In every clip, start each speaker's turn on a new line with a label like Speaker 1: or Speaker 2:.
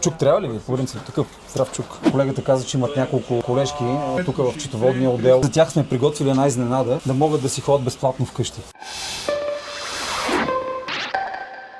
Speaker 1: Чук трябва ли ви? По принцип, такъв здрав чук. Колегата каза, че имат няколко колежки тук в счетоводния отдел. За тях сме приготвили една изненада, да могат да си ходят безплатно вкъщи.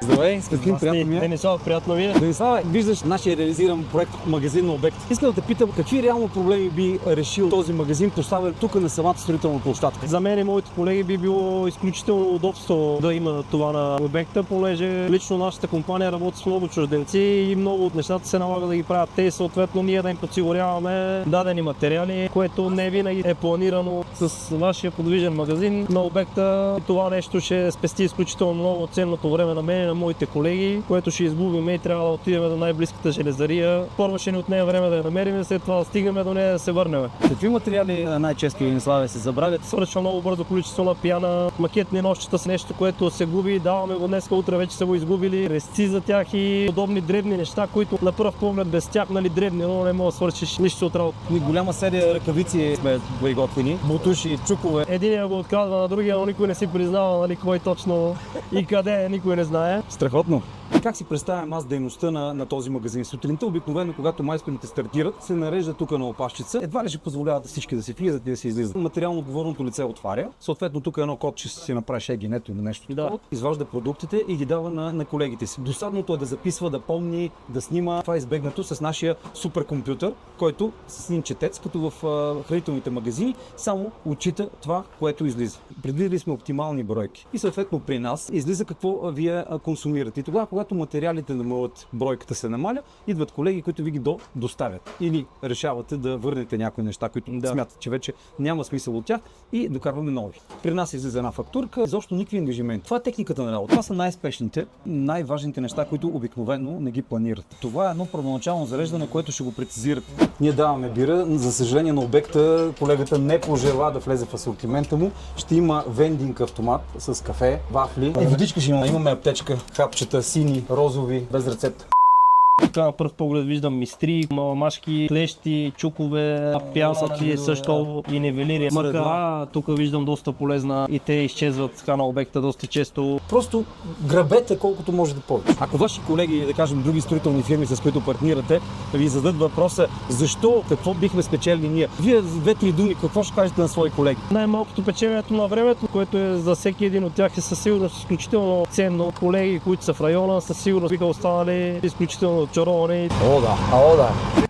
Speaker 1: Здравей, Светлин, приятно ми е.
Speaker 2: Денислав, приятно ви е.
Speaker 1: Денислава, виждаш нашия реализиран проект магазин на обект. Искам да те питам, какви реално проблеми би решил този магазин, поставен тук на самата строителна площадка?
Speaker 2: За мен и моите колеги би било изключително удобство да има това на обекта, понеже лично нашата компания работи с много чужденци и много от нещата се налага да ги правят те, съответно ние да им подсигуряваме дадени материали, което не винаги е планирано с вашия подвижен магазин на обекта. Това нещо ще спести изключително много ценното време на мен и на моите колеги, което ще изгубим и трябва да отидем до най-близката железария. Първо ще ни отнеме време да я намерим, след това да стигнем до нея да се върнем.
Speaker 1: Какви материали най-често Дениславе се забравят?
Speaker 2: Свършва много бързо количество на пяна, макетни нощчета с нещо, което се губи, даваме го днес, утре вече са го изгубили, резци за тях и подобни дребни неща, които на пръв поглед без тях, дребни, но не мога да свършиш нищо от работа.
Speaker 1: Голяма серия ръкавици сме приготвени, бутуши, чукове.
Speaker 2: Единия го отказва на другия, но никой не си признава кой точно и къде, никой не знае.
Speaker 1: Страхотно. Как си представям аз дейността на този магазин? Сутринта обикновено, когато майсторите стартират, се нарежда тук на опашчица. Едва ли ще позволяват всички да си влизат и да си излизат. Материално отговорното лице отваря. Съответно тук едно кодче си направиш егинето или нещо.
Speaker 2: Да.
Speaker 1: Изважда продуктите и ги дава на колегите си. Досадното е да записва, да помни, да снима. Това е избегнато с нашия суперкомпютър, който с един четец, като в хранителните магазини, само отчита това, което излиза. Предвидили сме оптимални бройки. И съответно при нас излиза какво вие консумирате. И тогава, когато материалите намалят, бройката се намаля, идват колеги, които ви ги доставят. Или решавате да върнете някои неща, които смятат, че вече няма смисъл от тях и докарваме нови. При нас излиза една фактурка, изобщо никакви ангажименти. Това е техниката на работа. Това са най-спешните, най-важните неща, които обикновено не ги планират. Това е едно първоначално зареждане, което ще го прецизират. Ние даваме бира, за съжаление на обекта колегата не пожела да влезе в асортимента му. Ще има вендинг автомат с кафе, вафли. И водичка ще имаме аптечка, хапчета, сини, розови, без рецепта.
Speaker 2: Така на пръв поглед виждам мистри, маламашки, клещи, чукове, пясъци, също и нивелири. Мъка, тук виждам доста полезна и те изчезват така на обекта доста често.
Speaker 1: Просто грабете колкото може да повече. Ако ваши колеги, да кажем други строителни фирми, с които партнирате, ви зададат въпроса защо, какво бихме спечели ние. Вие две-три думи, какво ще кажете на свои колеги?
Speaker 2: Най-малкото печелянето на времето, което е за всеки един от тях е със сигурност изключително ценно. Колеги, които са в района, със сигурност биха останали изключително очаровани.
Speaker 1: О, да.